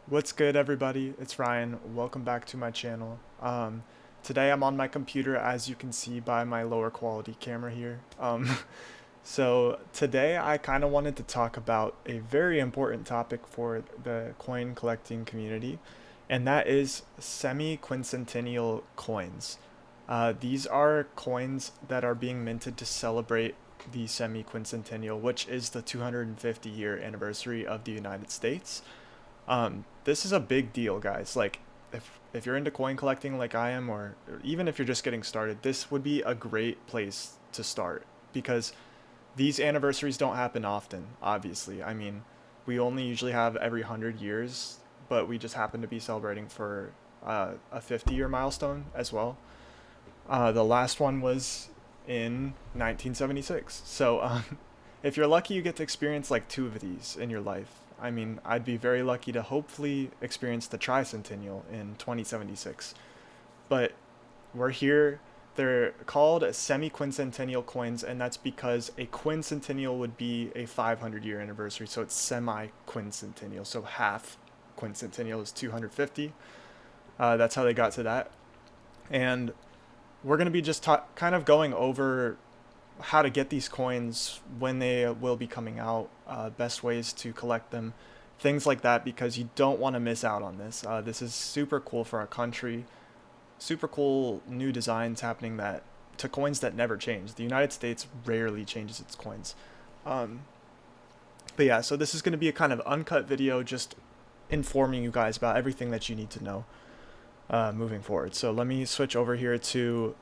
What's good, everybody? It's Ryan. Welcome back to my channel. Today I'm on my computer, as you can see by my lower quality camera here. So today I kind of wanted to talk about a very important topic for the coin collecting community, and that is semi-quincentennial coins. These are coins that are being minted to celebrate the semi-quincentennial, which is the 250-year anniversary of the United States. This is a big deal, guys. Like, if you're into coin collecting like I am, or even if you're just getting started, this would be a great place to start because these anniversaries don't happen often, obviously. I mean, we only usually have every 100 years, but we just happen to be celebrating for a 50-year milestone as well. The last one was in 1976. So, if you're lucky, you get to experience like two of these in your life. I mean, I'd be very lucky to hopefully experience the tricentennial in 2076. But we're here. They're called semi-quincentennial coins, and that's because a quincentennial would be a 500-year anniversary, so it's semi-quincentennial. So half quincentennial is 250. That's how they got to that. And we're going to be just kind of going over how to get these coins, when they will be coming out, best ways to collect them, things like that, because you don't want to miss out on this. This is super cool for our country, super cool new designs happening that to coins that never change. The United States rarely changes its coins. Um, but yeah, so this is going to be a kind of uncut video, just informing you guys about everything that you need to know moving forward. So let me switch over here to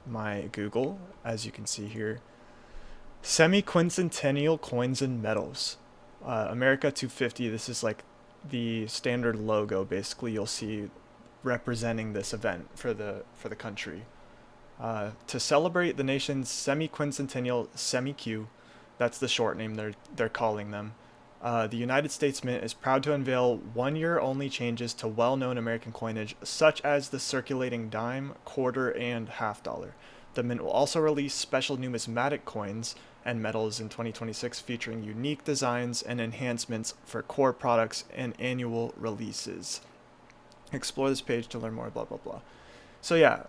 my Google, as you can see here. Semi-quincentennial coins and medals. America 250, this is like the standard logo, basically, you'll see representing this event for the country. To celebrate the nation's semi-quincentennial SemiQ, that's the short name they're calling them. The United States Mint is proud to unveil one-year-only changes to well-known American coinage, such as the circulating dime, quarter, and half dollar. The Mint will also release special numismatic coins and medals in 2026 featuring unique designs and enhancements for core products and annual releases. Explore this page to learn more, blah, blah, blah. So yeah,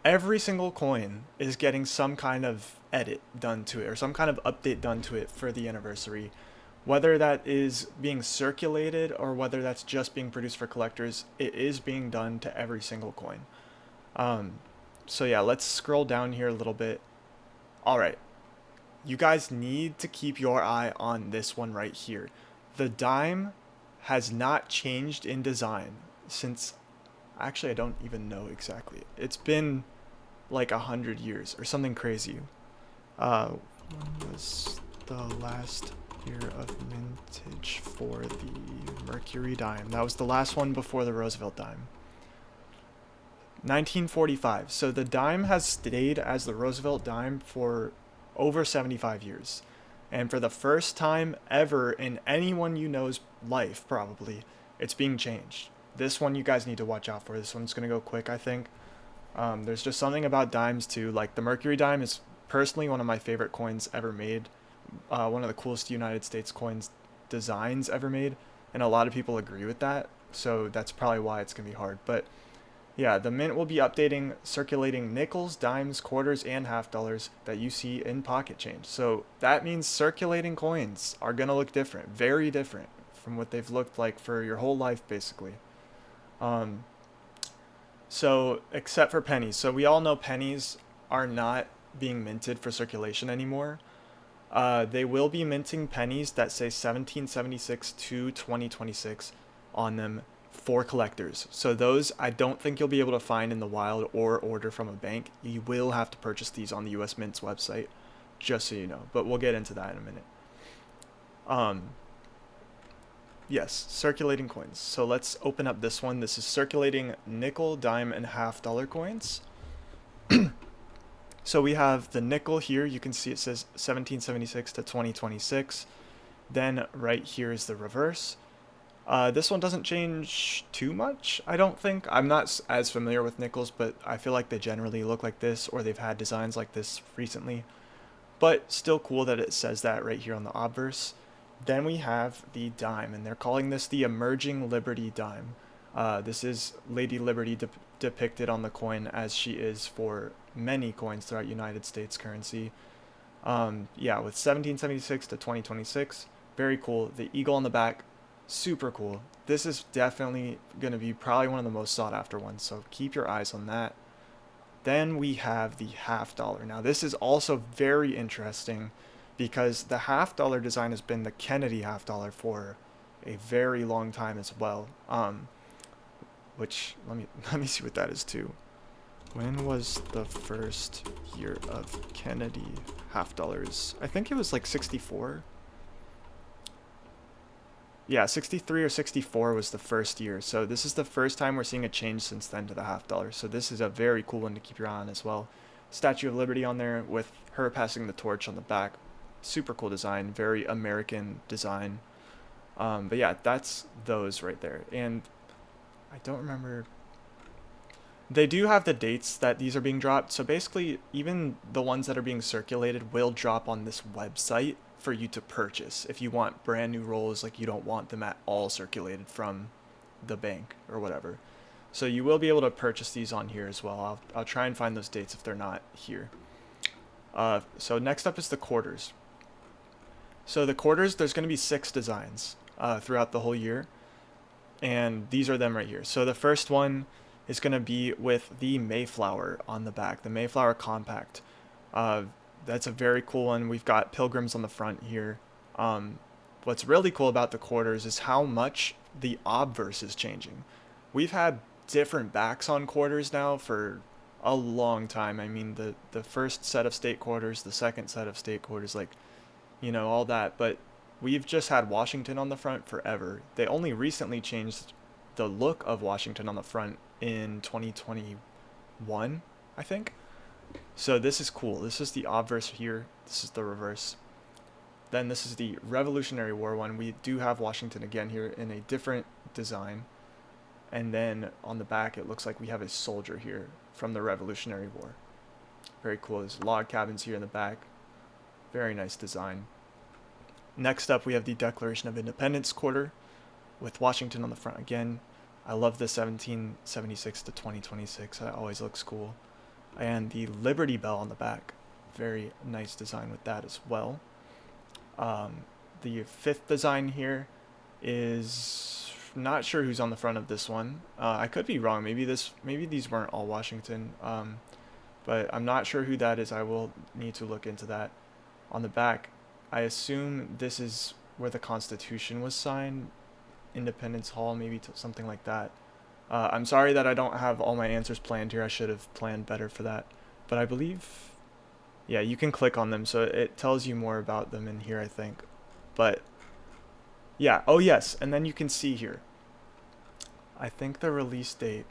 every single coin is getting some kind of edit done to it or some kind of update done to it for the anniversary. Whether that is being circulated or whether that's just being produced for collectors, it is being done to every single coin. Um, so yeah, let's scroll down here a little bit. All right, you guys need to keep your eye on this one right here. The dime has not changed in design since, actually I don't even know exactly. It's been like 100 years or something crazy. When was the last year of mintage for the Mercury dime? That was the last one before the Roosevelt dime. 1945. So the dime has stayed as the Roosevelt dime for over 75 years. And for the first time ever in anyone you know's life, probably, it's being changed. This one you guys need to watch out for. This one's going to go quick, I think. There's just something about dimes too. Like the Mercury dime is personally one of my favorite coins ever made. One of the coolest United States coins designs ever made. And a lot of people agree with that. So that's probably why it's going to be hard. But yeah, the Mint will be updating circulating nickels, dimes, quarters, and half dollars that you see in pocket change. So that means circulating coins are going to look different, very different from what they've looked like for your whole life, basically. Um, so, except for pennies. So we all know pennies are not being minted for circulation anymore. They will be minting pennies that say 1776 to 2026 on them for collectors. So those I don't think you'll be able to find in the wild or order from a bank. You will have to purchase these on the US Mint's website, just so you know. But we'll get into that in a minute. Um, yes, circulating coins. So let's open up this one. This is circulating nickel, dime, and half dollar coins. So we have the nickel here. You can see it says 1776 to 2026. Then right here is the reverse. This one doesn't change too much, I don't think. I'm not as familiar with nickels, but I feel like they generally look like this, or they've had designs like this recently. But still cool that it says that right here on the obverse. Then we have the dime, and they're calling this the Emerging Liberty dime. This is Lady Liberty depicted on the coin as she is for many coins throughout United States currency. Yeah, with 1776 to 2026, very cool. The eagle on the back, super cool. This is definitely going to be probably one of the most sought after ones, so keep your eyes on that. Then we have the half dollar. Now, this is also very interesting because the half dollar design has been the Kennedy half dollar for a very long time as well. Which let me see what that is too. When was the first year of Kennedy half dollars? I think it was like 64. Yeah, 63 or 64 was the first year. So this is the first time we're seeing a change since then to the half dollar. So this is a very cool one to keep your eye on as well. Statue of Liberty on there with her passing the torch on the back. Super cool design, very American design. But yeah, that's those right there. And I don't remember. They do have the dates that these are being dropped. So basically, even the ones that are being circulated will drop on this website for you to purchase if you want brand new rolls, like you don't want them at all circulated from the bank or whatever. So you will be able to purchase these on here as well. I'll try and find those dates if they're not here. So next up is the quarters. So the quarters, there's going to be 6 designs throughout the whole year. And these are them right here. So the first one is going to be with the Mayflower on the back, the Mayflower Compact. That's a very cool one. We've got pilgrims on the front here. What's really cool about the quarters is how much the obverse is changing. We've had different backs on quarters now for a long time. I mean, the first set of state quarters, the second set of state quarters, like, all that. But we've just had Washington on the front forever. They only recently changed the look of Washington on the front in 2021, I think. So this is cool. This is the obverse here. This is the reverse. Then this is the Revolutionary War one. We do have Washington again here in a different design. And then on the back, it looks like we have a soldier here from the Revolutionary War. Very cool. There's log cabins here in the back. Very nice design. Next up, we have the Declaration of Independence quarter with Washington on the front again. I love the 1776 to 2026. That always looks cool. And the Liberty Bell on the back. Very nice design with that as well. The fifth design here is not sure who's on the front of this one. I could be wrong. Maybe these weren't all Washington. But I'm not sure who that is. I will need to look into that. On the back, I assume this is where the Constitution was signed. Independence Hall, maybe something like that. I'm sorry that I don't have all my answers planned here. I should have planned better for that. But I believe, yeah, you can click on them, so it tells you more about them in here, I think. But, yeah, oh yes, and then you can see here. I think the release date,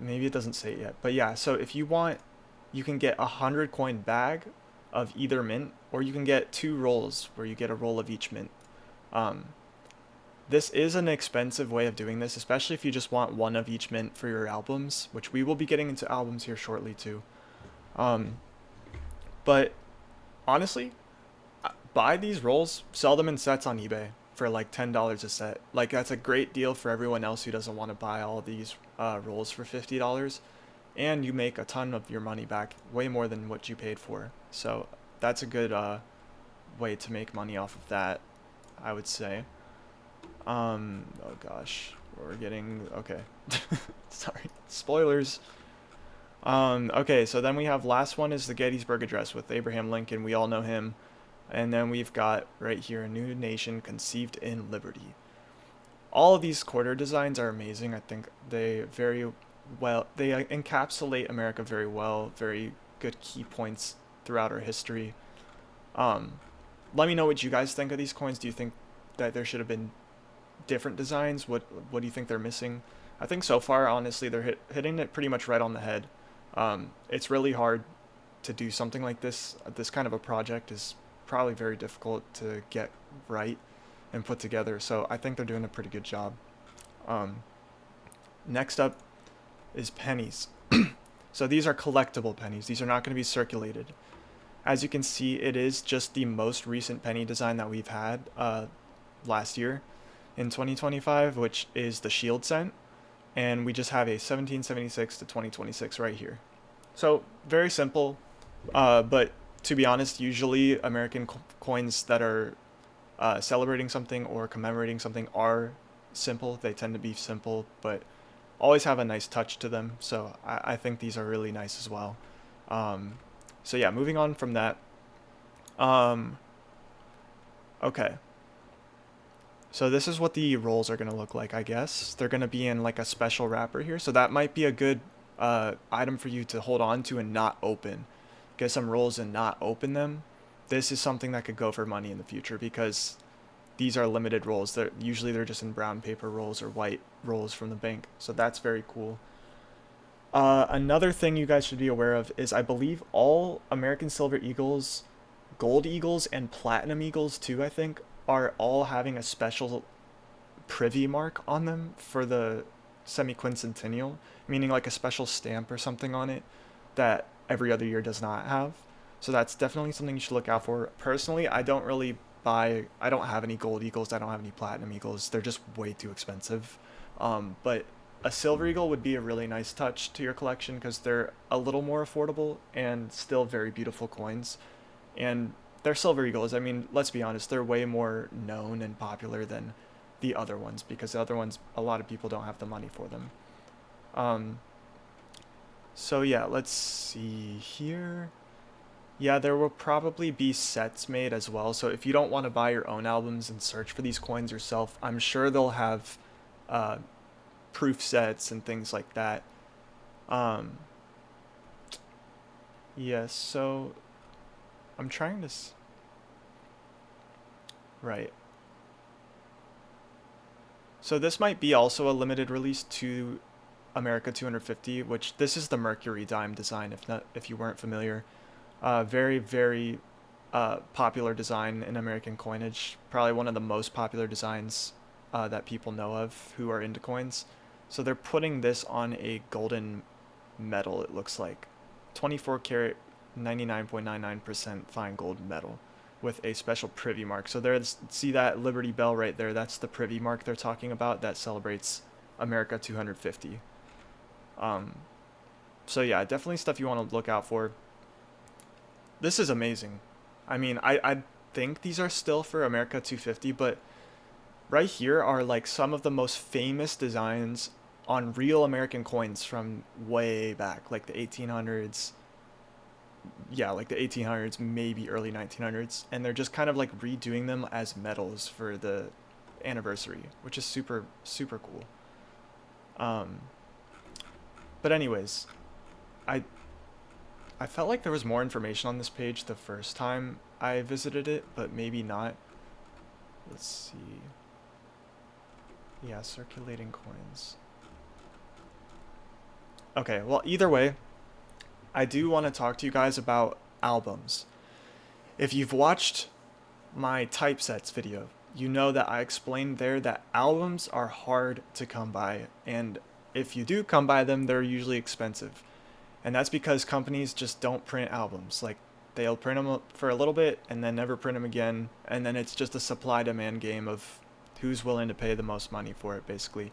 maybe it doesn't say it yet. But yeah, so if you want, you can get 100 coin bag of either mint, or you can get 2 rolls where you get a roll of each mint. This is an expensive way of doing this, especially if you just want one of each mint for your albums, which we will be getting into albums here shortly too. But honestly, buy these rolls, sell them in sets on eBay for like $10 a set. Like that's a great deal for everyone else who doesn't want to buy all these rolls for $50, and you make a ton of your money back, way more than what you paid for. So that's a good way to make money off of that, I would say. Oh gosh, we're getting, okay. Sorry, spoilers. Okay, so then we have last one is the Gettysburg Address with Abraham Lincoln. We all know him. And then we've got right here, a new nation conceived in liberty. All of these quarter designs are amazing. I think they they encapsulate America very well, very good key points throughout our history. Let me know what you guys think of these coins. Do you think that there should have been different designs? What do you think they're missing? I think so far, honestly, they're hitting it pretty much right on the head. It's really hard to do something like this. This kind of a project is probably very difficult to get right and put together, so I think they're doing a pretty good job. Next up is pennies. So these are collectible pennies. These are not going to be circulated. As you can see, it is just the most recent penny design that we've had last year in 2025, which is the shield cent. And we just have a 1776 to 2026 right here. So very simple, but to be honest, usually American coins that are celebrating something or commemorating something are simple. They tend to be simple, but always have a nice touch to them. So I think these are really nice as well. Um, so yeah, moving on from that. Um, okay. So this is what the rolls are going to look like, I guess. They're going to be in like a special wrapper here. So that might be a good item for you to hold on to and not open. Get some rolls and not open them. This is something that could go for money in the future because these are limited rolls. They're just in brown paper rolls or white rolls from the bank. So that's very cool. Another thing you guys should be aware of is I believe all American Silver Eagles, Gold Eagles, and Platinum Eagles too, I think, are all having a special privy mark on them for the Semiquincentennial, meaning like a special stamp or something on it that every other year does not have. So that's definitely something you should look out for. Personally, I don't have any Gold Eagles, I don't have any Platinum Eagles. They're just way too expensive. But a Silver Eagle would be a really nice touch to your collection because they're a little more affordable and still very beautiful coins. And they're Silver Eagles. I mean, let's be honest, they're way more known and popular than the other ones because the other ones, a lot of people don't have the money for them. Um, so yeah, let's see here. Yeah, there will probably be sets made as well. So if you don't want to buy your own albums and search for these coins yourself, I'm sure they'll have uh, proof sets and things like that. Um, yes, so I'm trying to. Right. So this might be also a limited release to America 250, which this is the Mercury dime design. If you weren't familiar, very popular design in American coinage. Probably one of the most popular designs that people know of who are into coins. So they're putting this on a golden metal. It looks like 24 karat, 99.99% fine gold metal with a special privy mark. So there's, see that Liberty Bell right there? That's the privy mark they're talking about that celebrates America 250. Um, so yeah, definitely stuff you want to look out for. This is amazing. I mean, I think these are still for America 250, but right here are like some of the most famous designs on real American coins from way back, like the 1800s. Yeah, like the 1800s, maybe early 1900s, and they're just kind of like redoing them as medals for the anniversary, which is super cool. Um, but anyways, I I felt like there was more information on this page the first time I visited it, but maybe not. Let's see. Yeah, circulating coins. Okay, well, either way, I do want to talk to you guys about albums. If you've watched my typesets video, you know that I explained there that albums are hard to come by, and if you do come by them, they're usually expensive. And that's because companies just don't print albums. Like, they'll print them for a little bit and then never print them again, and then it's just a supply demand game of who's willing to pay the most money for it, basically.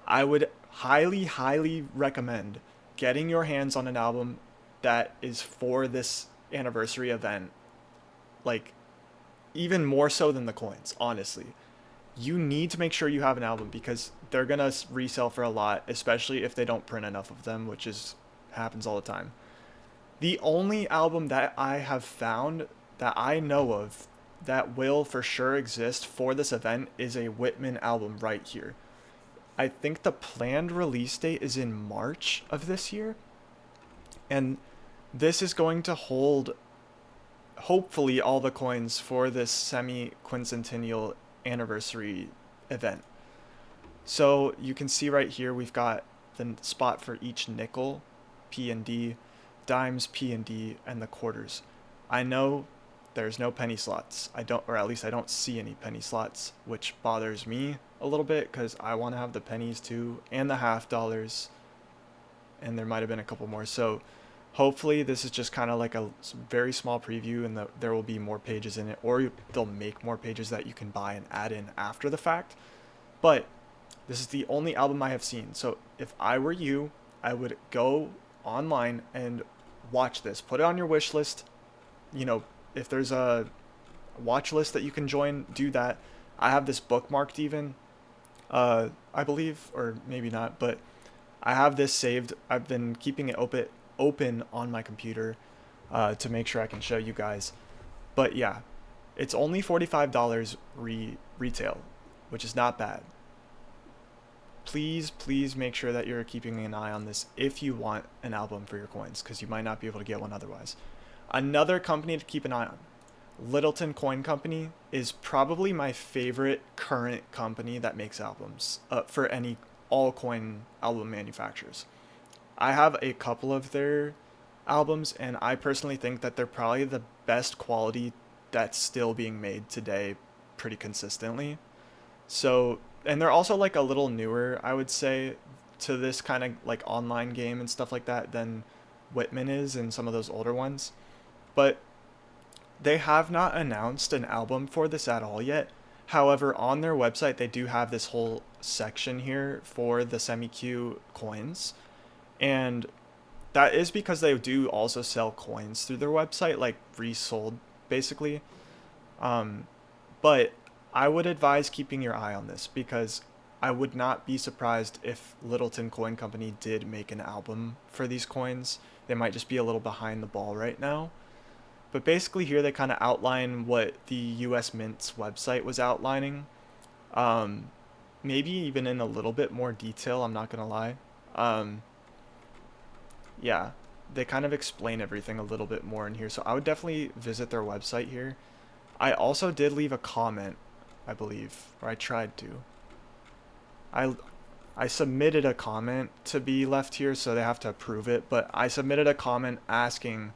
I would highly recommend getting your hands on an album that is for this anniversary event. Like, even more so than the coins, honestly. You need to make sure you have an album because they're gonna resell for a lot, especially if they don't print enough of them, which is happens all the time. The only album that I have found that I know of that will for sure exist for this event is a Whitman album right here. I think the planned release date is in March of this year, and this is going to hold hopefully all the coins for this semi-quincentennial anniversary event. So you can see right here we've got the spot for each nickel, P and D, dimes, P and D, and the quarters. I know there's no penny slots. I don't, or at least I don't see any penny slots, which bothers me a little bit because I want to have the pennies too and the half dollars, and there might have been a couple more. So Hopefully this is just kind of like a very small preview, and there will be more pages in it, or they'll make more pages that you can buy and add in after the fact. But this is the only album I have seen. So if I were you, I would go online and watch this. Put it on your wish list. You know, if there's a watch list that you can join, do that. I have this bookmarked even, I believe, or maybe not, but I have this saved. I've been keeping it open on my computer to make sure I can show you guys. But yeah, it's only $45 retail, which is not bad. Please make sure that you're keeping an eye on this if you want an album for your coins, because you might not be able to get one otherwise. Another company to keep an eye on, Littleton Coin Company, is probably my favorite current company that makes albums for all coin album manufacturers. I have a couple of their albums, and I personally think that they're probably the best quality that's still being made today pretty consistently. So, and they're also like a little newer, I would say, to this kind of like online game and stuff like that than Whitman is and some of those older ones. But they have not announced an album for this at all yet. However, on their website, they do have this whole section here for the SemiQ coins. And that is because they do also sell coins through their website, like resold, basically. But I would advise keeping your eye on this, because I would not be surprised if Littleton Coin Company did make an album for these coins. They might just be a little behind the ball right now. But basically here they kind of outline what the US Mint's website was outlining. Maybe even in a little bit more detail, I'm not going to lie. Yeah, they kind of explain everything a little bit more in here. So I would definitely visit their website here. I also did leave a comment, I believe, or I tried to. I submitted a comment to be left here, so they have to approve it, but I submitted a comment asking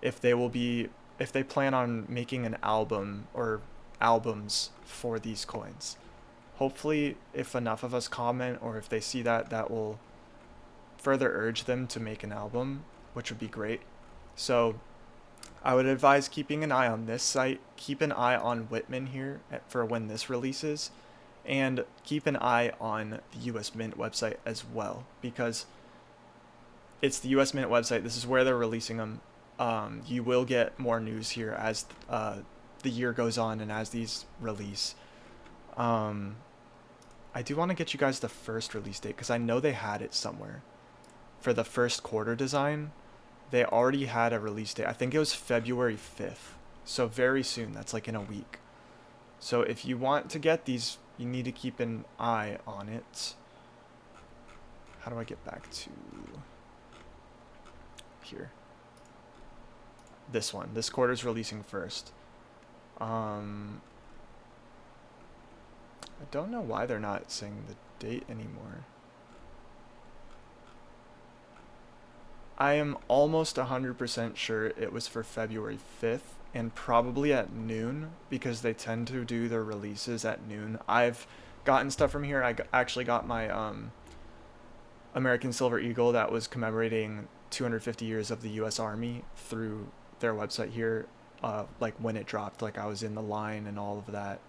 if they plan on making an album or albums for these coins. Hopefully, if enough of us comment, or if they see that, that will further urge them to make an album, which would be great. So I would advise keeping an eye on this site, keep an eye on Whitman here for when this releases, and keep an eye on the US Mint website as well, because it's the US Mint website. This is where they're releasing them. You will get more news here as the year goes on and as these release. I do want to get you guys the first release date, because I know they had it somewhere. For the first quarter design, they already had a release date. I think it was February 5th. So very soon. That's like in a week. So if you want to get these, you need to keep an eye on it. How do I get back to here? This one. This quarter's releasing first. I don't know why they're not saying the date anymore. I am almost 100% sure it was for February 5th, and probably at noon, because they tend to do their releases at noon. I've gotten stuff from here. I actually got my American Silver Eagle that was commemorating 250 years of the U.S. Army through their website here, like when it dropped, like I was in the line and all of that.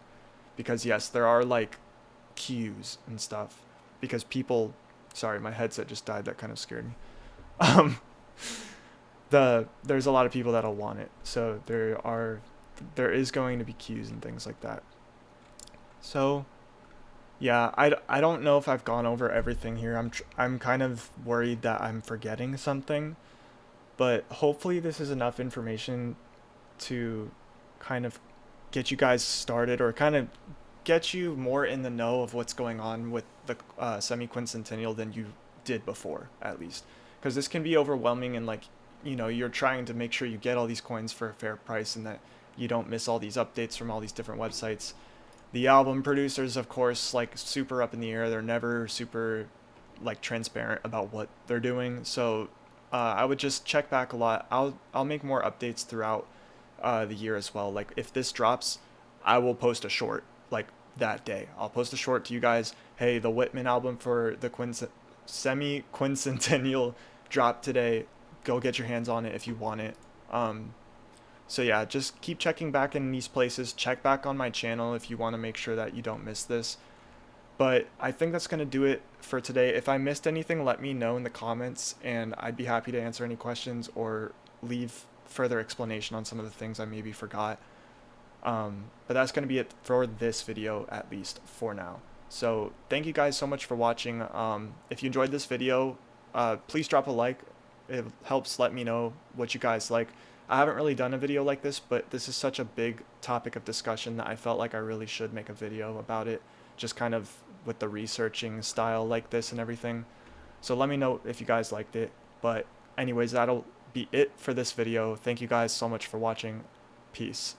Because yes, there are like queues and stuff, because people, sorry, my headset just died, that kind of scared me. There's a lot of people that'll want it, so there is going to be queues and things like that. So yeah, I don't know if I've gone over everything here. I'm kind of worried that I'm forgetting something, but hopefully this is enough information to kind of get you guys started, or kind of get you more in the know of what's going on with the Semiquincentennial than you did before, at least. Because this can be overwhelming, and like, you know, you're trying to make sure you get all these coins for a fair price and that you don't miss all these updates from all these different websites. The album producers, of course, like super up in the air. They're never super like transparent about what they're doing. So I would just check back a lot. I'll make more updates throughout the year as well. Like if this drops, I will post a short like that day. I'll post a short to you guys. Hey, the Whitman album for the Semiquincentennial dropped today. go get your hands on it if you want it. So yeah, just keep checking back in these places. Check back on my channel if you want to make sure that you don't miss this. But I think that's going to do it for today. If I missed anything, let me know in the comments, and I'd be happy to answer any questions or leave further explanation on some of the things I maybe forgot. But that's going to be it for this video, at least for now. So thank you guys so much for watching. If you enjoyed this video, please drop a like. It helps let me know what you guys like. I haven't really done a video like this, but this is such a big topic of discussion that I felt like I really should make a video about it, just kind of with the researching style like this and everything. So let me know if you guys liked it. But anyways, that'll be it for this video. Thank you guys so much for watching. Peace.